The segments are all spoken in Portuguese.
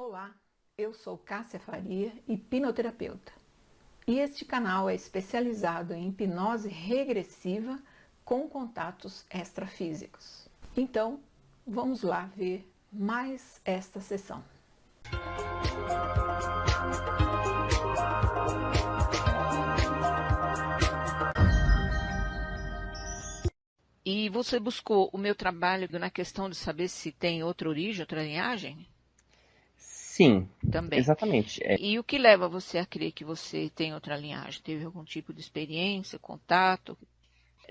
Olá, eu sou Cássia Faria, hipnoterapeuta, e este canal é especializado em hipnose regressiva com contatos extrafísicos. Então, vamos lá ver mais esta sessão. E você buscou o meu trabalho na questão de saber se tem outra origem, outra linhagem? Sim, Também. exatamente. E o que leva você a crer que você tem outra linhagem? Teve algum tipo de experiência, contato?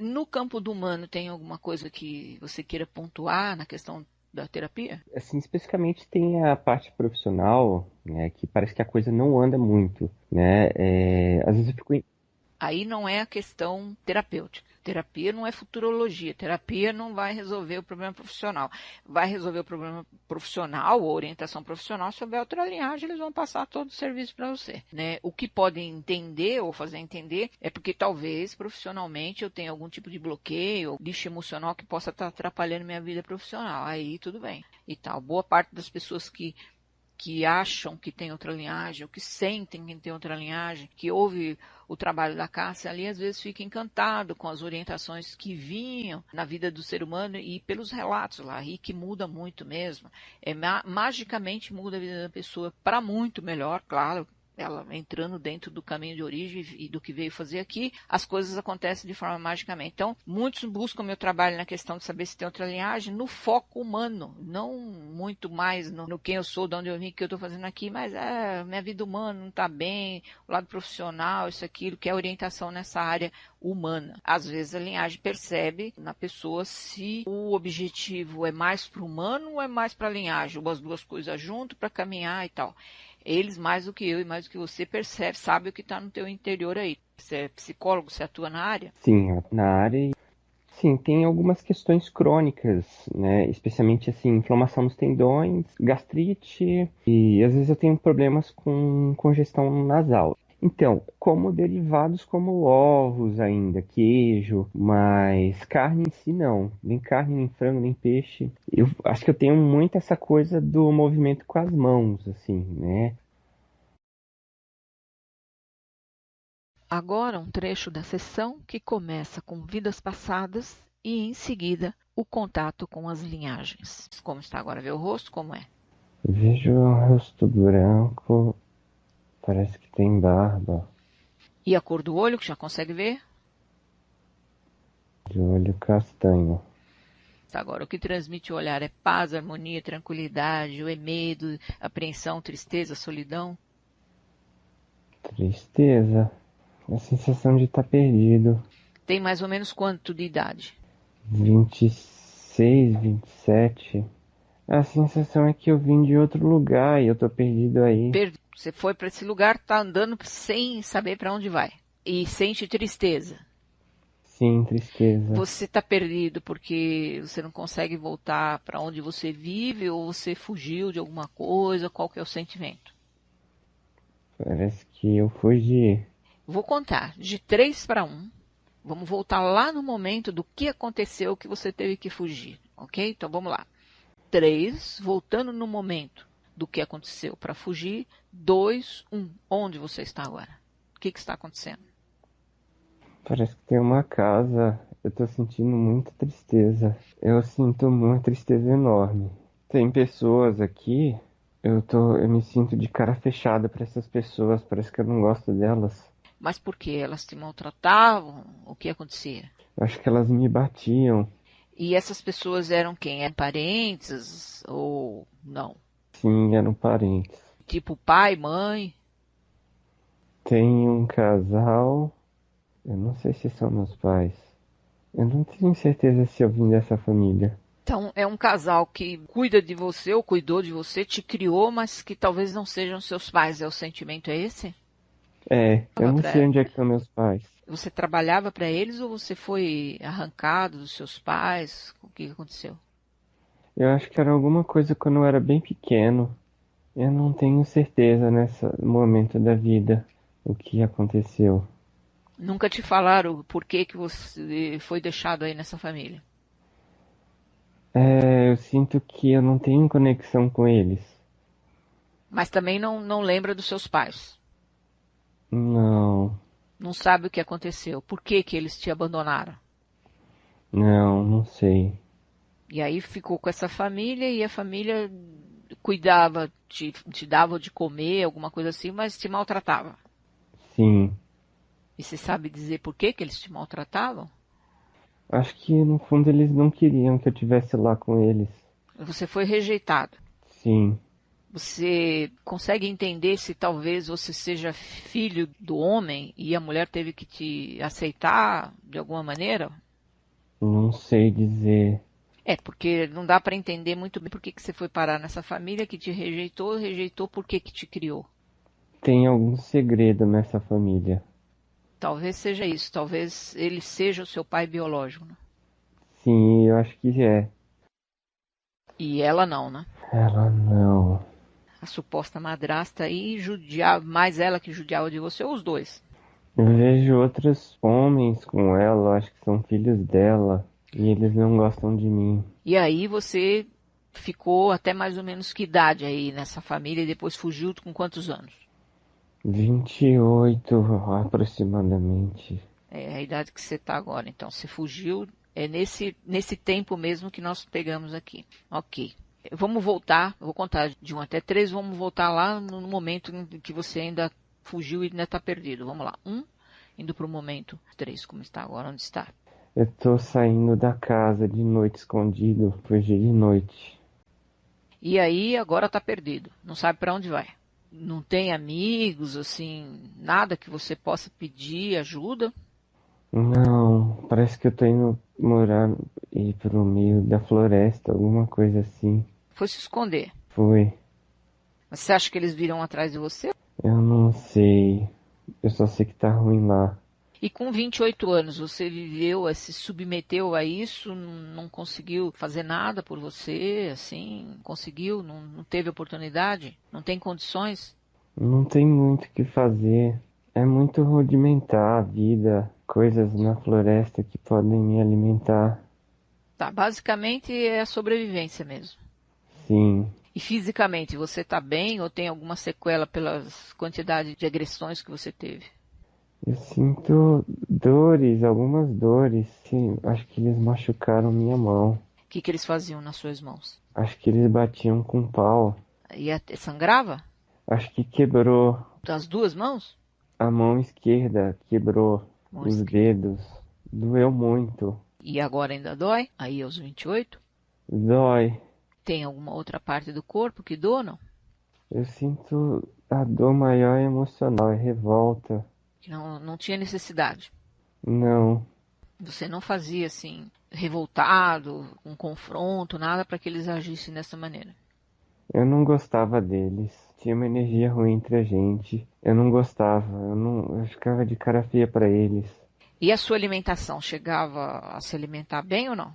No campo do humano, tem alguma coisa que você queira pontuar na questão da terapia? Assim, especificamente tem a parte profissional, né, que parece que a coisa não anda muito, né? Às vezes eu fico. Aí não é a questão terapêutica. Terapia não é futurologia. Terapia não vai resolver o problema profissional. Vai resolver o problema profissional ou orientação profissional. Se houver outra linhagem, eles vão passar todo o serviço para você, né? O que podem entender ou fazer entender é porque talvez profissionalmente eu tenha algum tipo de bloqueio, lixo emocional que possa estar atrapalhando minha vida profissional. Aí tudo bem. E tal. Boa parte das pessoas que acham que tem outra linhagem, ou que sentem que tem outra linhagem, que ouve o trabalho da Cássia ali, às vezes fica encantado com as orientações que vinham na vida do ser humano e pelos relatos lá, e que muda muito mesmo. Magicamente muda a vida da pessoa para muito melhor, claro. Ela entrando dentro do caminho de origem e do que veio fazer aqui, as coisas acontecem de forma magicamente. Então, muitos buscam meu trabalho na questão de saber se tem outra linhagem no foco humano, não muito mais no quem eu sou, de onde eu vim, o que eu estou fazendo aqui, mas minha vida humana não está bem, o lado profissional, isso, aquilo, que é orientação nessa área humana. Às vezes a linhagem percebe na pessoa se o objetivo é mais para o humano ou é mais para a linhagem, ou as duas coisas junto para caminhar e tal. Eles, mais do que eu e mais do que você, percebe, sabe o que está no teu interior aí. Você é psicólogo, você atua na área? Sim, na área. Sim, tem algumas questões crônicas, né? Especialmente assim, inflamação nos tendões, gastrite e às vezes eu tenho problemas com congestão nasal. Então, como derivados como ovos ainda, queijo, mas carne em si não. Nem carne, nem frango, nem peixe. Eu acho que eu tenho muito essa coisa do movimento com as mãos, assim, né? Agora um trecho da sessão que começa com vidas passadas e em seguida o contato com as linhagens. Como está agora? Vê o rosto? Como é? Vejo o rosto branco, parece que tem barba, E a cor do olho, que já consegue ver? de olho castanho. Agora, o que transmite o olhar é paz, harmonia, tranquilidade, ou é medo, apreensão, tristeza, solidão? Tristeza. A sensação de estar perdido. Tem mais ou menos quanto de idade? 26, 27. A sensação é que eu vim de outro lugar e eu tô perdido aí. Você foi para esse lugar, está andando sem saber para onde vai. E sente tristeza. Sim, tristeza. Você está perdido porque você não consegue voltar para onde você vive ou você fugiu de alguma coisa? Qual que é o sentimento? Parece que eu fugi. Vou contar de 3 para 1. Vamos voltar lá no momento do que aconteceu que você teve que fugir, ok? Então vamos lá. 3, voltando no momento do que aconteceu para fugir. 2, 1. Onde você está agora? O que está acontecendo? Parece que tem uma casa. Eu tô sentindo muita tristeza. Eu sinto uma tristeza enorme. Tem pessoas aqui. Eu me sinto de cara fechada pra essas pessoas. Parece que eu não gosto delas. Mas por que elas te maltratavam? O que acontecia? Eu acho que elas me batiam. E essas pessoas eram quem? Eram parentes ou não? Sim, eram parentes. Tipo pai, mãe? Tem um casal. Eu não sei se são meus pais. Eu não tenho certeza se eu vim dessa família. Então, é um casal que cuida de você ou cuidou de você, te criou, mas que talvez não sejam seus pais. É o sentimento é esse? Eu não sei onde é que estão meus pais. Você trabalhava para eles ou você foi arrancado dos seus pais? O que aconteceu? Eu acho que era alguma coisa quando eu era bem pequeno. Eu não tenho certeza nesse momento da vida o que aconteceu. Nunca te falaram por que que você foi deixado aí nessa família? Eu sinto que eu não tenho conexão com eles. Mas também não lembra dos seus pais. Não, Não sabe o que aconteceu. Por que que eles te abandonaram? não sei. E aí ficou com essa família e a família cuidava, te dava de comer, alguma coisa assim, mas te maltratava. Sim, E você sabe dizer por que que eles te maltratavam? acho que no fundo eles não queriam que eu tivesse lá com eles. Você foi rejeitado. Sim, Você consegue entender se talvez você seja filho do homem e a mulher teve que te aceitar de alguma maneira? não sei dizer. É, porque não dá para entender muito bem por que que você foi parar nessa família que te rejeitou por que que te criou. Tem algum segredo nessa família. Talvez seja isso, talvez ele seja o seu pai biológico, né? Sim, eu acho que é. E ela não, né? Ela não. A suposta madrasta aí judiava, mais ela que judiava de você, ou os dois. Eu vejo outros homens com ela, eu acho que são filhos dela, e eles não gostam de mim. E aí você ficou até mais ou menos que idade aí nessa família e depois fugiu com quantos anos? 28 aproximadamente. É a idade que você está agora. Então, você fugiu, é nesse tempo mesmo que nós pegamos aqui. Ok. Vamos voltar, eu vou contar de 1 até 3, vamos voltar lá no momento em que você ainda fugiu e ainda está perdido. Vamos lá. 1, indo para o momento 3, como está agora, onde está? Eu tô saindo da casa de noite escondido, fugi de noite. E aí agora está perdido, não sabe para onde vai. Não tem amigos, assim, nada que você possa pedir ajuda. Não, parece que eu tô indo morar e pro meio da floresta, alguma coisa assim. Foi se esconder. Foi. Mas você acha que eles virão atrás de você? Eu não sei. Eu só sei que tá ruim lá. E com 28 anos, você viveu, se submeteu a isso, não conseguiu fazer nada por você, assim, conseguiu, não teve oportunidade, não tem condições? Não tem muito o que fazer. É muito rudimentar a vida, coisas na floresta que podem me alimentar. Tá, basicamente é a sobrevivência mesmo. Sim, E fisicamente, você está bem ou tem alguma sequela pelas quantidades de agressões que você teve? eu sinto dores, algumas dores. Sim, acho que eles machucaram minha mão. O que que eles faziam nas suas mãos? Acho que eles batiam com pau. E sangrava? Acho que quebrou Das duas mãos? a mão esquerda, quebrou Mão os esquerda. dedos. Doeu muito. E agora ainda dói? Aí aos 28? Dói. Tem alguma outra parte do corpo que doa, não? Eu sinto a dor maior emocional, é revolta. Que não tinha necessidade. Não, Você não fazia assim, revoltado, um confronto, nada para que eles agissem dessa maneira. eu não gostava deles. Tinha uma energia ruim entre a gente. Eu não gostava, eu ficava de cara feia pra eles. E a sua alimentação chegava a se alimentar bem ou não?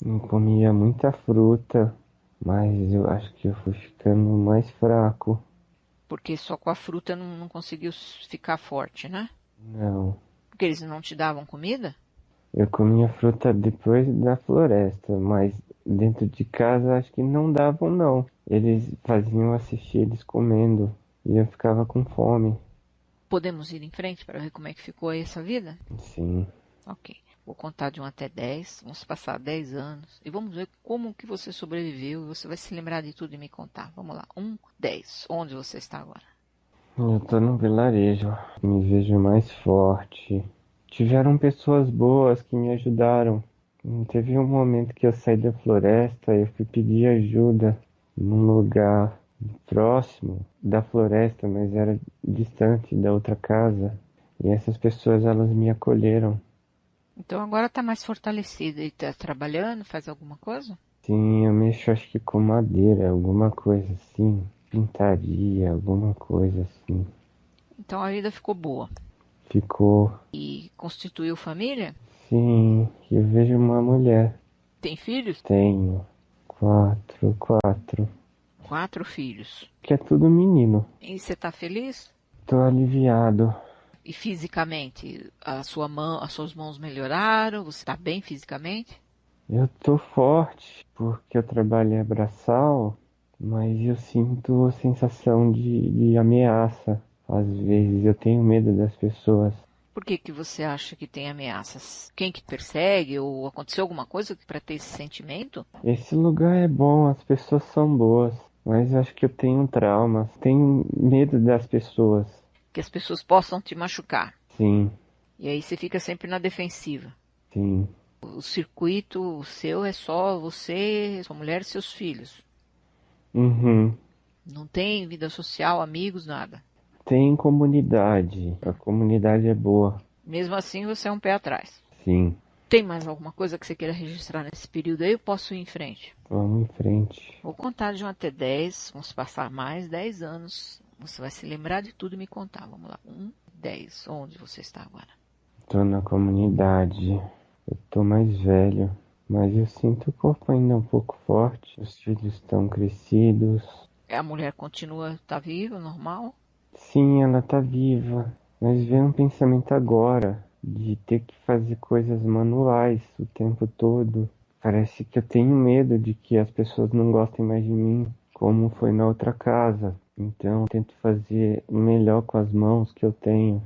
Não comia muita fruta, mas eu acho que eu fui ficando mais fraco. Porque só com a fruta não conseguiu ficar forte, né? Não, Porque eles não te davam comida? eu comia fruta depois da floresta, mas dentro de casa acho que não davam não. Eles faziam assistir eles comendo e eu ficava com fome. Podemos ir em frente para ver como é que ficou aí essa vida? Sim, Ok. Vou contar de 1 até 10. Vamos passar 10 anos. E vamos ver como que você sobreviveu. E você vai se lembrar de tudo e me contar. Vamos lá. 1, 10. Onde você está agora? eu tô no vilarejo, me vejo mais forte. Tiveram pessoas boas que me ajudaram. Teve um momento que eu saí da floresta e eu fui pedir ajuda num lugar próximo da floresta, mas era distante da outra casa. E essas pessoas, elas me acolheram. Então agora está mais fortalecida e está trabalhando, faz alguma coisa? Sim, eu mexo acho que com madeira, alguma coisa assim. Pintaria, alguma coisa assim. Então a vida ficou boa. Ficou. E constituiu família? Sim, eu vejo uma mulher. Tem filhos? Tenho quatro. 4 filhos. Que é tudo menino. E você está feliz? Tô aliviado. E fisicamente, as suas mãos melhoraram? Você está bem fisicamente? Eu tô forte porque eu trabalhei braçal mas eu sinto a sensação de ameaça. Às vezes eu tenho medo das pessoas. Por que que você acha que tem ameaças? Quem que persegue ou aconteceu alguma coisa para ter esse sentimento? Esse lugar é bom, as pessoas são boas, mas eu acho que eu tenho traumas. Tenho medo das pessoas. Que as pessoas possam te machucar. Sim, E aí você fica sempre na defensiva. sim. O circuito seu é só você, sua mulher e seus filhos. Uhum. Não tem vida social, amigos, nada. Tem comunidade. A comunidade é boa. Mesmo assim, você é um pé atrás. Sim. Tem mais alguma coisa que você queira registrar nesse período aí? Eu posso ir em frente. Vamos em frente. Vou contar de 1 até 10. Vamos passar mais 10 anos. Você vai se lembrar de tudo e me contar. Vamos lá. 1, 10. Onde você está agora? Tô na comunidade. Eu tô mais velho, mas eu sinto o corpo ainda um pouco forte. Os filhos estão crescidos. A mulher continua, tá viva, normal? Sim, ela tá viva, mas vem um pensamento agora de ter que fazer coisas manuais o tempo todo. Parece que eu tenho medo de que as pessoas não gostem mais de mim, como foi na outra casa. Então, eu tento fazer o melhor com as mãos que eu tenho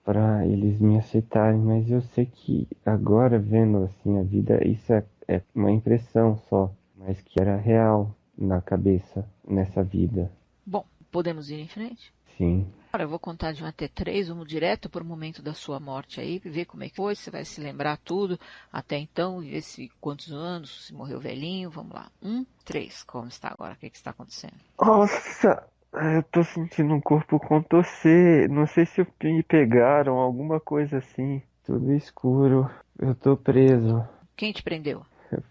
para eles me aceitarem, mas eu sei que agora vendo assim a vida, isso é uma impressão só, mas que era real na cabeça nessa vida. Bom, podemos ir em frente? Sim. Agora eu vou contar de 1 até 3, vamos direto para o momento da sua morte aí, ver como é que foi, você vai se lembrar tudo até então, ver se quantos anos, se morreu velhinho, vamos lá. 1, 3, como está agora? O que está acontecendo? Nossa, eu tô sentindo um corpo contorcer. Não sei se me pegaram, alguma coisa assim. Tudo escuro. Eu tô preso. Quem te prendeu?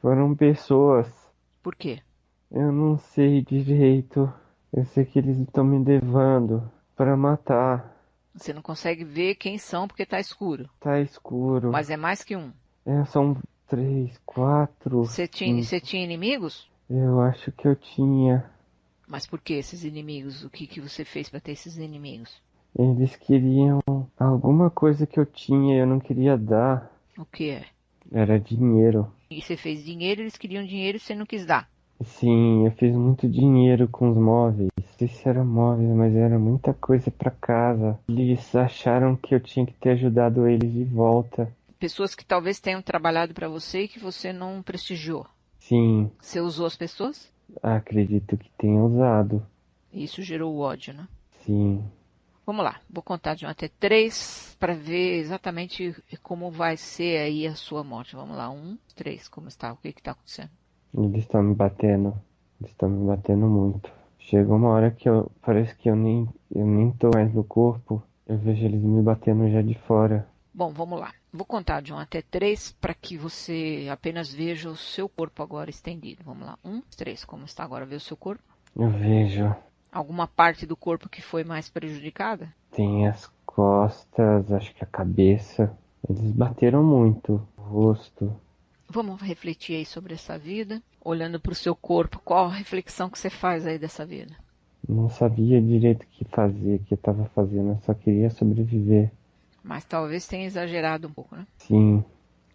Foram pessoas. Por quê? Eu não sei direito. Eu sei que eles estão me levando para matar. Você não consegue ver quem são porque está escuro, Tá escuro. mas é mais que um. São 3, 4, Você 5. tinha inimigos? Eu acho que eu tinha. Mas por que esses inimigos? O que você fez para ter esses inimigos? Eles queriam alguma coisa que eu tinha e eu não queria dar. O que é? Era dinheiro. E você fez dinheiro, eles queriam dinheiro e você não quis dar. Sim, eu fiz muito dinheiro com os móveis. Não sei se era móveis, mas era muita coisa pra casa. Eles acharam que eu tinha que ter ajudado eles de volta. Pessoas que talvez tenham trabalhado para você e que você não prestigiou. Sim, Você usou as pessoas? acredito que tenha usado. E isso gerou o ódio, né? Sim, Vamos lá, vou contar de 1 até 3 para ver exatamente como vai ser aí a sua morte. Vamos lá, 1, 3, como está? O que está acontecendo? eles estão me batendo. Eles estão me batendo muito. Chega uma hora que parece que eu nem tô mais no corpo. Eu vejo eles me batendo já de fora. Bom, vamos lá. Vou contar de 1 até 3 para que você apenas veja o seu corpo agora estendido. Vamos lá, 1, 3, como está agora? Vê o seu corpo? Eu vejo. Alguma parte do corpo que foi mais prejudicada? Tem as costas, acho que a cabeça. Eles bateram muito. O rosto. Vamos refletir aí sobre essa vida, olhando para o seu corpo. Qual a reflexão que você faz aí dessa vida? Não sabia direito o que fazer, o que eu tava fazendo. Eu só queria sobreviver. Mas talvez tenha exagerado um pouco, né? Sim.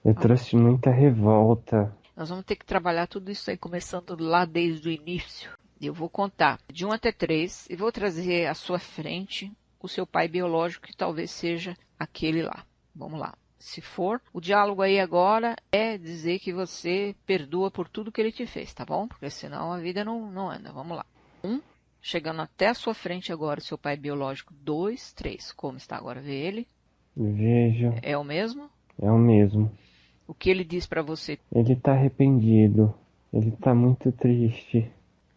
Eu trouxe muita revolta. Nós vamos ter que trabalhar tudo isso aí, começando lá desde o início. Eu vou contar de 1 até 3 e vou trazer à sua frente o seu pai biológico, que talvez seja aquele lá. Vamos lá. Se for, o diálogo aí agora é dizer que você perdoa por tudo que ele te fez, tá bom? Porque senão a vida não anda. Vamos lá. 1, chegando até a sua frente agora, o seu pai biológico. 2, 3. Como está agora? Vê ele. Vejo. É o mesmo? É o mesmo. O que ele diz pra você? Ele tá arrependido. Ele tá muito triste.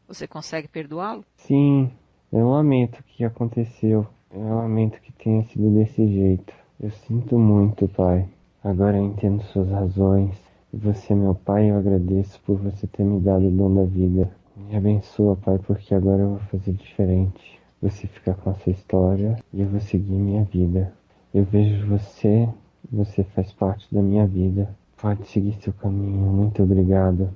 Você consegue perdoá-lo? Sim, eu lamento o que aconteceu. Eu lamento que tenha sido desse jeito. Eu sinto muito, pai. Agora eu entendo suas razões. E você é meu pai, eu agradeço por você ter me dado o dom da vida. Me abençoa, pai, porque agora eu vou fazer diferente. Você fica com a sua história e eu vou seguir minha vida. Eu vejo você faz parte da minha vida. Pode seguir seu caminho. Muito obrigado.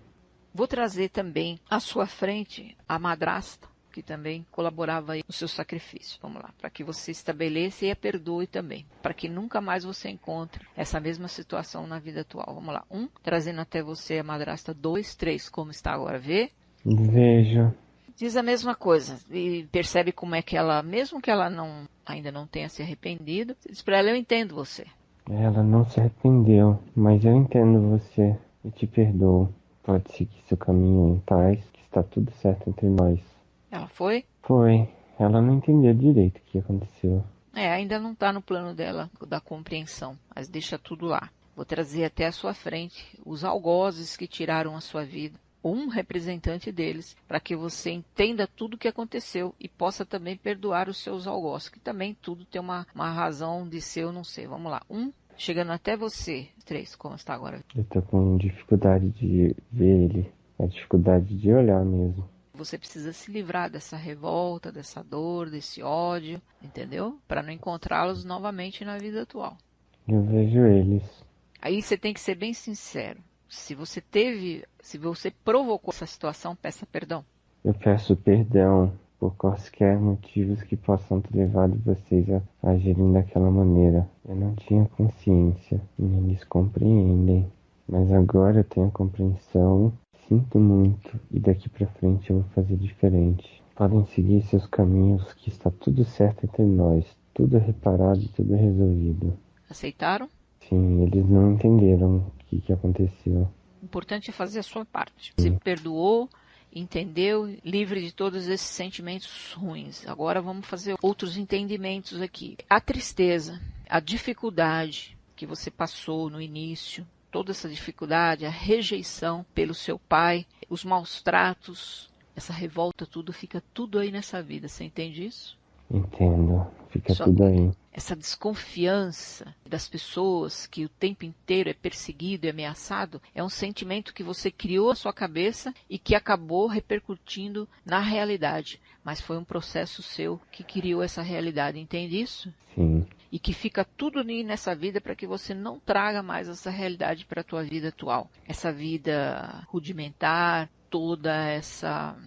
Vou trazer também à sua frente a madrasta, que também colaborava aí no seu sacrifício. Vamos lá, para que você estabeleça e a perdoe também, para que nunca mais você encontre essa mesma situação na vida atual. Vamos lá, 1, trazendo até você a madrasta. 2, 3, como está agora? Vê? Vejo. Diz a mesma coisa e percebe como é que ela, mesmo que ela ainda não tenha se arrependido, diz para ela, eu entendo você. Ela não se arrependeu, mas eu entendo você e te perdoo. Pode seguir seu caminho em paz, que está tudo certo entre nós. Ela foi? Foi. Ela não entendeu direito o que aconteceu. Ainda não está no plano dela da compreensão, mas deixa tudo lá. Vou trazer até a sua frente os algozes que tiraram a sua vida, um representante deles, para que você entenda tudo o que aconteceu e possa também perdoar os seus algozes, que também tudo tem uma razão de ser ou não ser. Vamos lá. Chegando até você. 3, como está agora? Eu tô com dificuldade de ver ele, a dificuldade de olhar mesmo. Você precisa se livrar dessa revolta, dessa dor, desse ódio, entendeu? Para não encontrá-los novamente na vida atual. Eu vejo eles. Aí você tem que ser bem sincero. Se você provocou essa situação, peça perdão. Eu peço perdão por quaisquer motivos que possam ter levado vocês a agirem daquela maneira. Eu não tinha consciência e eles compreendem. Mas agora eu tenho compreensão. Sinto muito e daqui pra frente eu vou fazer diferente. Podem seguir seus caminhos que está tudo certo entre nós. Tudo reparado e tudo resolvido. Aceitaram? Sim, eles não entenderam o que aconteceu. O importante é fazer a sua parte. Você perdoou, entendeu, livre de todos esses sentimentos ruins. Agora vamos fazer outros entendimentos aqui. A tristeza, a dificuldade que você passou no início, toda essa dificuldade, a rejeição pelo seu pai, os maus tratos, essa revolta, fica tudo aí nessa vida. Você entende isso? Entendo. Fica tudo aí. Essa desconfiança das pessoas que o tempo inteiro é perseguido e ameaçado é um sentimento que você criou na sua cabeça e que acabou repercutindo na realidade. Mas foi um processo seu que criou essa realidade, entende isso? Sim. E que fica tudo ali nessa vida para que você não traga mais essa realidade para a tua vida atual. Essa vida rudimentar, toda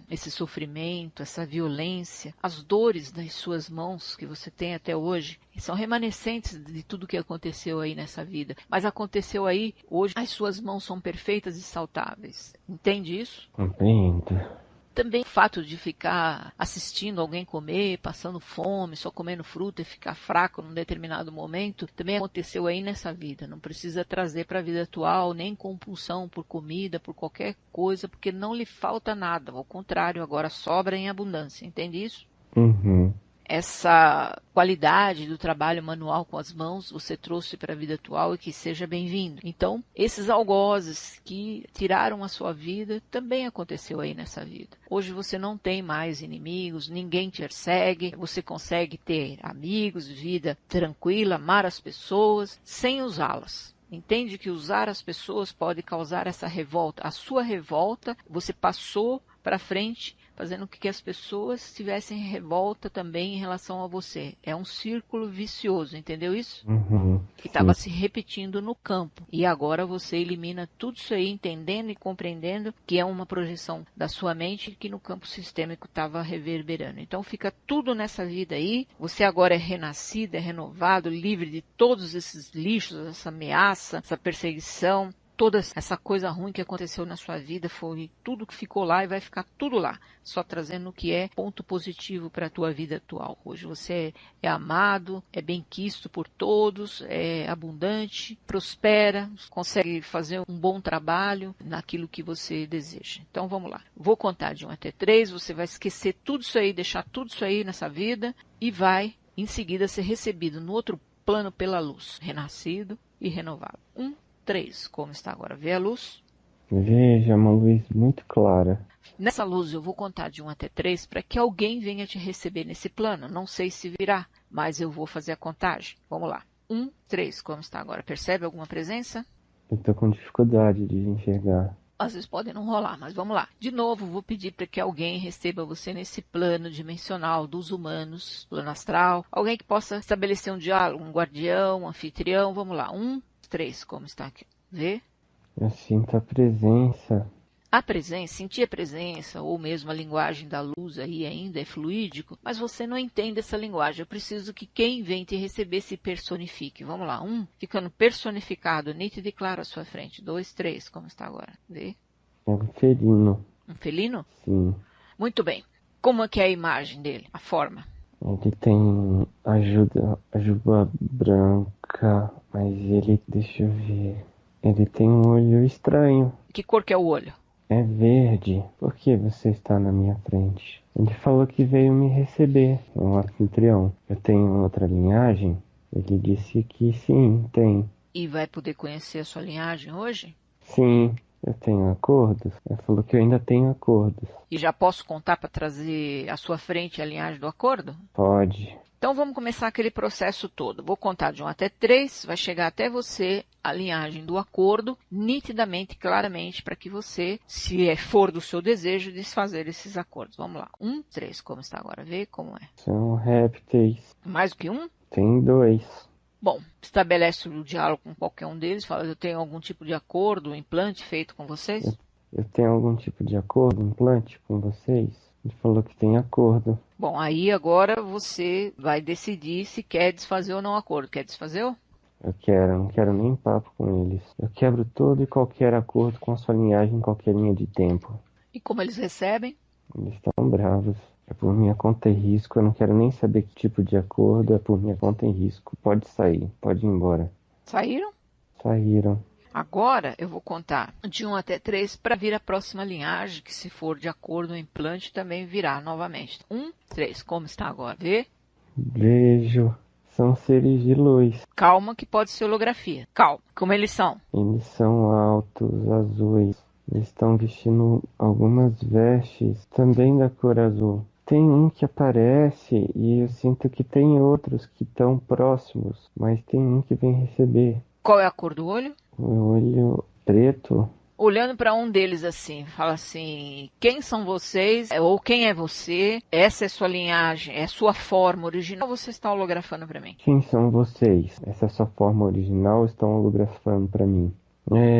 esse sofrimento, essa violência, as dores das suas mãos que você tem até hoje, são remanescentes de tudo que aconteceu aí nessa vida. Mas aconteceu aí, hoje as suas mãos são perfeitas e saudáveis. Entende isso? Compreendo. Também o fato de ficar assistindo alguém comer, passando fome, só comendo fruta e ficar fraco num determinado momento, também aconteceu aí nessa vida. Não precisa trazer para a vida atual nem compulsão por comida, por qualquer coisa, porque não lhe falta nada. Ao contrário, agora sobra em abundância. Entende isso? Uhum. Essa qualidade do trabalho manual com as mãos você trouxe para a vida atual e que seja bem-vindo. Então, esses algozes que tiraram a sua vida também aconteceu aí nessa vida. Hoje você não tem mais inimigos, ninguém te persegue, você consegue ter amigos, vida tranquila, amar as pessoas sem usá-las. Entende que usar as pessoas pode causar essa revolta. A sua revolta você passou para frente, fazendo com que as pessoas tivessem revolta também em relação a você. É um círculo vicioso, entendeu isso? Uhum. Que estava se repetindo no campo. E agora você elimina tudo isso aí, entendendo e compreendendo que é uma projeção da sua mente que no campo sistêmico estava reverberando. Então fica tudo nessa vida aí. Você agora é renascido, é renovado, livre de todos esses lixos, essa ameaça, essa perseguição. Toda essa coisa ruim que aconteceu na sua vida foi tudo que ficou lá e vai ficar tudo lá, só trazendo o que é ponto positivo para a tua vida atual. Hoje você é amado, é bem-quisto por todos, é abundante, prospera, consegue fazer um bom trabalho naquilo que você deseja. Então vamos lá. Vou contar de 1 até 3, você vai esquecer tudo isso aí, deixar tudo isso aí nessa vida e vai em seguida ser recebido no outro plano pela luz, renascido e renovado. 3, como está agora? Vê a luz? Veja, uma luz muito clara. Nessa luz eu vou contar de 1 até 3 para que alguém venha te receber nesse plano. Não sei se virá, mas eu vou fazer a contagem. Vamos lá. 1, 3, como está agora? Percebe alguma presença? Eu tô com dificuldade de enxergar. Às vezes pode não rolar, mas vamos lá. De novo, vou pedir para que alguém receba você nesse plano dimensional dos humanos, plano astral. Alguém que possa estabelecer um diálogo, um guardião, um anfitrião. Vamos lá. 1, 3, como está aqui? Vê? Eu sinto a presença. A presença, sentir a presença, ou mesmo a linguagem da luz aí ainda é fluídico, mas você não entende essa linguagem. Eu preciso que quem vem te receber se personifique. Vamos lá. 1, ficando personificado, nítido e claro à sua frente. 2, 3, como está agora? Vê? É um felino. Um felino? Sim. Muito bem. Como é que é a imagem dele, a forma? Ele tem a juba branca, mas deixa eu ver, ele tem um olho estranho. Que cor que é o olho? É verde. Por que você está na minha frente? Ele falou que veio me receber, um anfitrião. Eu tenho outra linhagem? Ele disse que sim, tem. E vai poder conhecer a sua linhagem hoje? Sim, eu tenho acordos. Ele falou que eu ainda tenho acordos. E já posso contar para trazer à sua frente a linhagem do acordo? Pode. Então vamos começar aquele processo todo. Vou contar de 1 até 3, vai chegar até você a linhagem do acordo, nitidamente, claramente, para que você, se for do seu desejo, desfazer esses acordos. Vamos lá. 1, 3, como está agora? Vê como é. São répteis. Mais do que um? Tem 2. Bom, estabelece o diálogo com qualquer um deles, fala, eu tenho algum tipo de acordo, implante feito com vocês? Eu tenho algum tipo de acordo, implante com vocês? Ele falou que tem acordo. Bom, aí agora você vai decidir se quer desfazer ou não o acordo. Quer desfazer? Eu não quero nem papo com eles. Eu quebro todo e qualquer acordo com a sua linhagem em qualquer linha de tempo. E como eles recebem? Eles estão bravos. É por minha conta e risco. Eu não quero nem saber que tipo de acordo. É por minha conta e risco. Pode sair. Pode ir embora. Saíram? Saíram. Agora eu vou contar de 1 até 3 para vir a próxima linhagem, que se for de acordo o implante também virá novamente. 1, 3, como está agora? Vê? Vejo. São seres de luz. Calma que pode ser holografia. Calma. Como eles são? Eles são altos, azuis. Eles estão vestindo algumas vestes também da cor azul. Tem um que aparece e eu sinto que tem outros que estão próximos, mas tem um que vem receber. Qual é a cor do olho? O olho preto. Olhando para um deles assim, fala assim, quem são vocês? Ou quem é você? Essa é sua linhagem, é sua forma original, ou você está holografando para mim? Quem são vocês? Essa é a sua forma original, estão holografando para mim.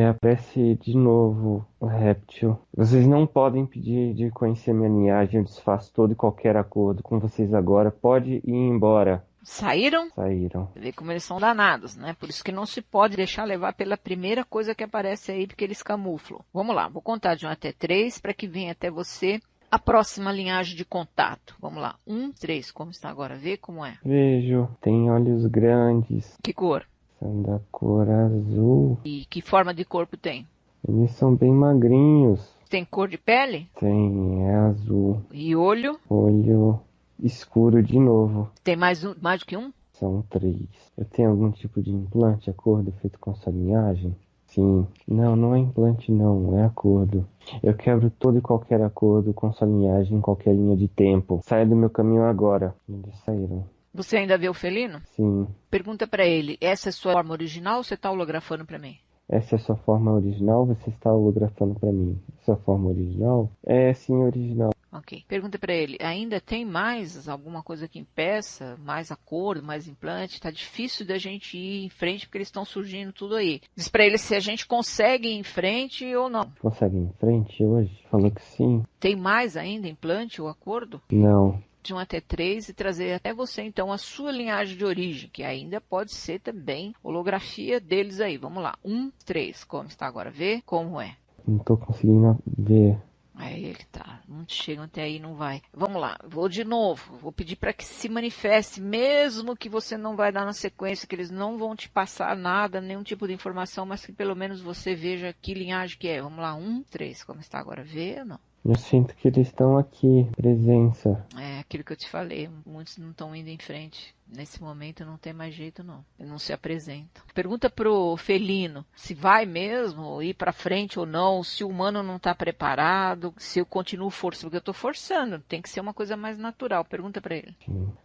Aparece de novo o réptil. Vocês não podem pedir de conhecer minha linhagem, eu desfaço todo e qualquer acordo com vocês agora. Pode ir embora. Saíram? Saíram. Vê como eles são danados, né? Por isso que não se pode deixar levar pela primeira coisa que aparece aí, porque eles camuflam. Vamos lá, vou contar de 1 até 3 para que venha até você a próxima linhagem de contato. Vamos lá, 1, 3, como está agora? Vê como é. Vejo, tem olhos grandes. Que cor? São da cor azul. E que forma de corpo tem? Eles são bem magrinhos. Tem cor de pele? Tem, é azul. E olho? Olho escuro de novo. Tem mais do que um? São 3. Eu tenho algum tipo de implante, acordo feito com sua linhagem? Sim. Não é implante não, é acordo. Eu quebro todo e qualquer acordo com sua linhagem em qualquer linha de tempo. Saia do meu caminho agora. Eles saíram. Você ainda vê o felino? Sim. Pergunta para ele, essa é sua forma original ou você está holografando para mim? Essa é a sua forma original? Você está holografando para mim. Sua forma original? É sim, original. Ok. Pergunta para ele, ainda tem mais alguma coisa que impeça? Mais acordo, mais implante? Está difícil da gente ir em frente porque eles estão surgindo tudo aí. Diz para ele se a gente consegue ir em frente ou não. Consegue ir em frente hoje? Falou que sim. Tem mais ainda implante ou acordo? Não. De 1 até 3 e trazer até você então a sua linhagem de origem, que ainda pode ser também holografia deles aí. Vamos lá. 1, 3. Como está agora? Vê como é. Não tô conseguindo ver. Aí ele tá. Não chegam até aí, não vai. Vamos lá. Vou de novo. Vou pedir para que se manifeste, mesmo que você não vai dar na sequência, que eles não vão te passar nada, nenhum tipo de informação, mas que pelo menos você veja que linhagem que é. Vamos lá. 1, 3. Como está agora? Vê ou não? Eu sinto que eles estão aqui, presença. É aquilo que eu te falei, muitos não estão indo em frente. Nesse momento não tem mais jeito não, eles não se apresentam. Pergunta pro felino se vai mesmo ir para frente ou não, se o humano não está preparado, se eu continuo forçando, porque eu estou forçando, tem que ser uma coisa mais natural. Pergunta para ele.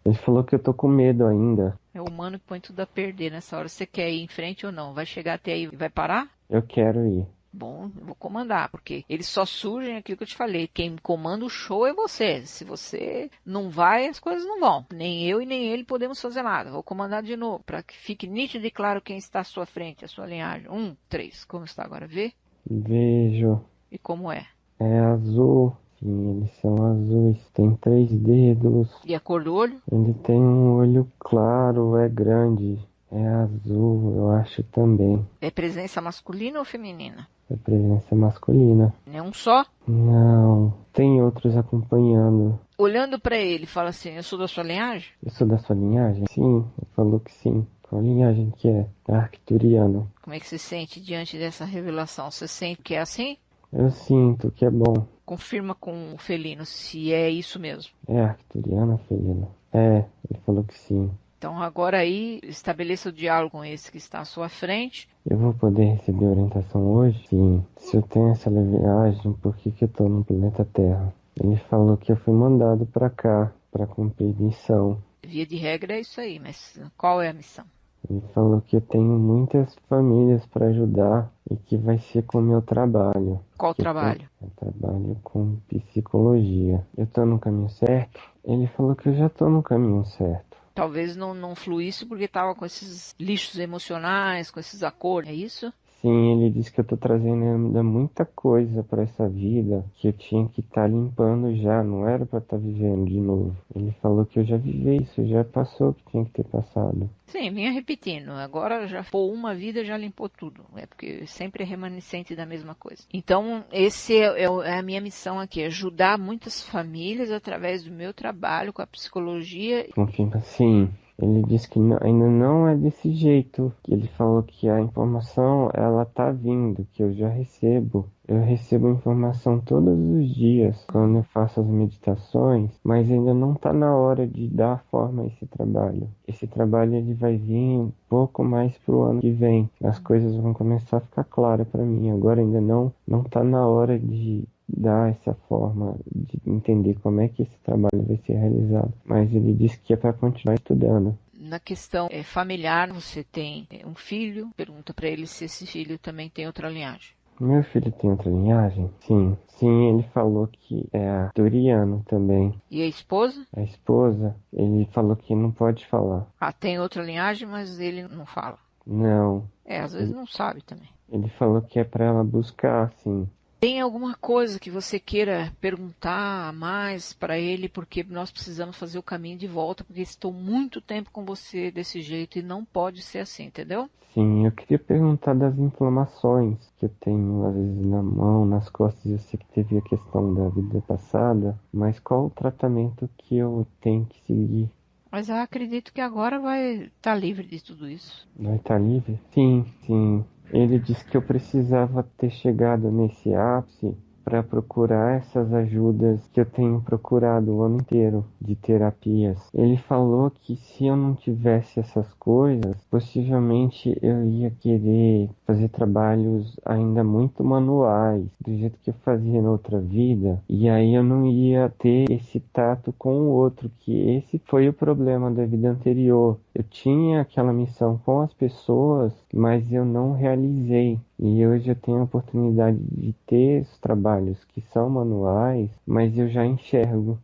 Ele falou que eu tô com medo ainda. É o humano que põe tudo a perder nessa hora. Você quer ir em frente ou não? Vai chegar até aí e vai parar? Eu quero ir. Bom, eu vou comandar, porque eles só surgem aquilo que eu te falei. Quem comanda o show é você. Se você não vai, as coisas não vão. Nem eu e nem ele podemos fazer nada. Vou comandar de novo, para que fique nítido e claro quem está à sua frente, a sua linhagem. 1, 3. Como está agora? Vê? Vejo. E como é? É azul. Sim, eles são azuis. Tem 3 dedos. E a cor do olho? Ele tem um olho claro, é grande. É azul, eu acho também. É presença masculina ou feminina? É presença masculina. É um só? Não, tem outros acompanhando. Olhando para ele, fala assim, eu sou da sua linhagem? Eu sou da sua linhagem? Sim, ele falou que sim. Qual linhagem que é? Arcturiano. Como é que você sente diante dessa revelação? Você sente que é assim? Eu sinto que é bom. Confirma com o felino se é isso mesmo. É arcturiano, felino? É, ele falou que sim. Então agora aí, estabeleça o diálogo com esse que está à sua frente. Eu vou poder receber orientação hoje? Sim. Se eu tenho essa linhagem, por que eu tô no planeta Terra? Ele falou que eu fui mandado pra cá, pra cumprir missão. Via de regra é isso aí, mas qual é a missão? Ele falou que eu tenho muitas famílias para ajudar e que vai ser com o meu trabalho. Qual trabalho? Eu trabalho com psicologia. Eu tô no caminho certo? Ele falou que eu já tô no caminho certo. Talvez não fluísse porque estava com esses lixos emocionais, com esses acordos, é isso? Sim, ele disse que eu tô trazendo ainda muita coisa para essa vida que eu tinha que estar limpando já, não era para estar vivendo de novo. Ele falou que eu já vivi isso, já passou o que tinha que ter passado. Sim, vinha repetindo. Agora já for uma vida, já limpou tudo. É porque sempre é remanescente da mesma coisa. Então, esse é a minha missão aqui, ajudar muitas famílias através do meu trabalho com a psicologia. Confirma, sim. Ele disse que ainda não é desse jeito. Ele falou que a informação, ela tá vindo, que eu já recebo. Eu recebo informação todos os dias quando eu faço as meditações, mas ainda não tá na hora de dar forma a esse trabalho. Esse trabalho ele vai vir um pouco mais pro ano que vem. As coisas vão começar a ficar claras para mim. Agora ainda não tá na hora de dar essa forma de entender como é que esse trabalho vai ser realizado. Mas ele disse que é para continuar estudando. Na questão familiar, você tem um filho, pergunta para ele se esse filho também tem outra linhagem. Meu filho tem outra linhagem? Sim. Sim, ele falou que é arcturiano também. E a esposa? A esposa, ele falou que não pode falar. Ah, tem outra linhagem, mas ele não fala. Não. Às vezes não sabe também. Ele falou que é para ela buscar, sim. Tem alguma coisa que você queira perguntar mais para ele, porque nós precisamos fazer o caminho de volta, porque estou muito tempo com você desse jeito e não pode ser assim, entendeu? Sim, eu queria perguntar das inflamações que eu tenho, às vezes, na mão, nas costas. Eu sei que teve a questão da vida passada, mas qual o tratamento que eu tenho que seguir? Mas eu acredito que agora vai estar livre de tudo isso. Vai estar livre? Sim, sim. Ele disse que eu precisava ter chegado nesse ápice para procurar essas ajudas que eu tenho procurado o ano inteiro de terapias. Ele falou que se eu não tivesse essas coisas, possivelmente eu ia querer fazer trabalhos ainda muito manuais, do jeito que eu fazia na outra vida, e aí eu não ia ter esse tato com o outro, que esse foi o problema da vida anterior. Eu tinha aquela missão com as pessoas, mas eu não realizei. E hoje eu tenho a oportunidade de ter esses trabalhos que são manuais, mas eu já enxergo.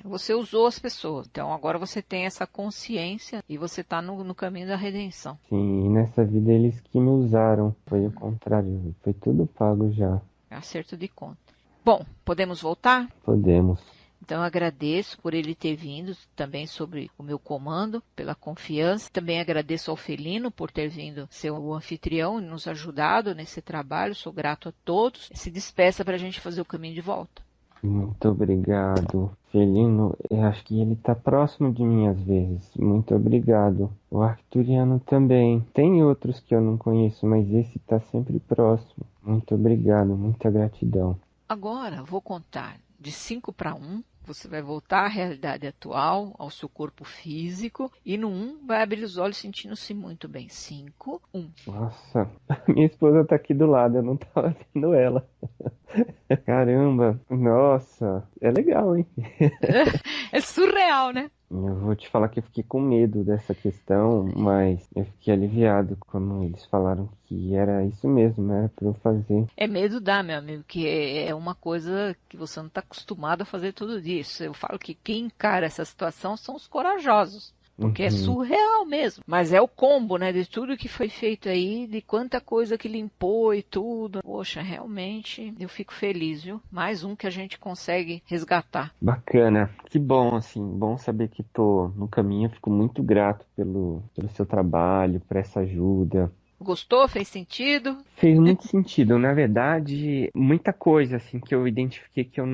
Você usou as pessoas, então agora você tem essa consciência e você está no caminho da redenção. Sim, e nessa vida eles que me usaram, foi o contrário, foi tudo pago já. É acerto de conta. Bom, podemos voltar? Podemos. Então eu agradeço por ele ter vindo também sobre o meu comando, pela confiança. Também agradeço ao Felino por ter vindo ser o anfitrião e nos ajudado nesse trabalho. Sou grato a todos. Se despeça para a gente fazer o caminho de volta. Muito obrigado. Felino, eu acho que ele está próximo de mim às vezes. Muito obrigado. O arcturiano também. Tem outros que eu não conheço, mas esse está sempre próximo. Muito obrigado, muita gratidão. Agora vou contar de 5 para 1. Você vai voltar à realidade atual, ao seu corpo físico, e no 1 vai abrir os olhos sentindo-se muito bem. 5, 1. Nossa, minha esposa tá aqui do lado, eu não tava vendo ela. Caramba, nossa, é legal, hein? É surreal, né? Eu vou te falar que eu fiquei com medo dessa questão, mas eu fiquei aliviado quando eles falaram que era isso mesmo, era pra eu fazer. É medo dá, meu amigo, que é uma coisa que você não está acostumado a fazer todo dia. Eu falo que quem encara essa situação são os corajosos. Porque é surreal mesmo. Mas é o combo, né? De tudo que foi feito aí, de quanta coisa que limpou e tudo. Poxa, realmente eu fico feliz, viu? Mais um que a gente consegue resgatar. Bacana. Que bom, assim. Bom saber que tô no caminho. Eu fico muito grato pelo seu trabalho, por essa ajuda. Gostou? Fez sentido? Fez muito sentido. Na verdade, muita coisa assim que eu identifiquei que eu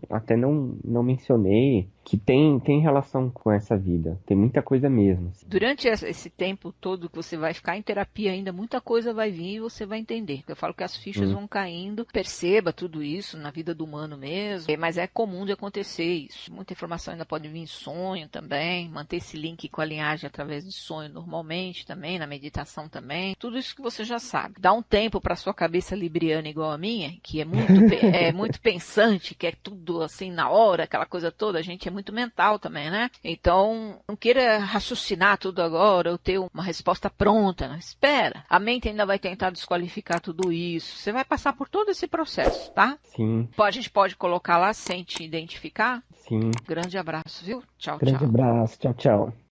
até não mencionei, que tem relação com essa vida. Tem muita coisa mesmo. Assim. Durante esse tempo todo que você vai ficar em terapia ainda, muita coisa vai vir e você vai entender. Eu falo que as fichas vão caindo. Perceba tudo isso na vida do humano mesmo. Mas é comum de acontecer isso. Muita informação ainda pode vir em sonho também. Manter esse link com a linhagem através de sonho normalmente também, na meditação também. Tudo isso que você já sabe. Dá um tempo para sua cabeça libriana igual a minha, que é muito pensante, que é tudo assim na hora, aquela coisa toda. A gente é muito mental também, né? Então, não queira raciocinar tudo agora ou ter uma resposta pronta. Não. Espera. A mente ainda vai tentar desqualificar tudo isso. Você vai passar por todo esse processo, tá? Sim. A gente pode colocar lá sem te identificar? Sim. Grande abraço, viu? Tchau, Grande tchau. abraço. Tchau, tchau.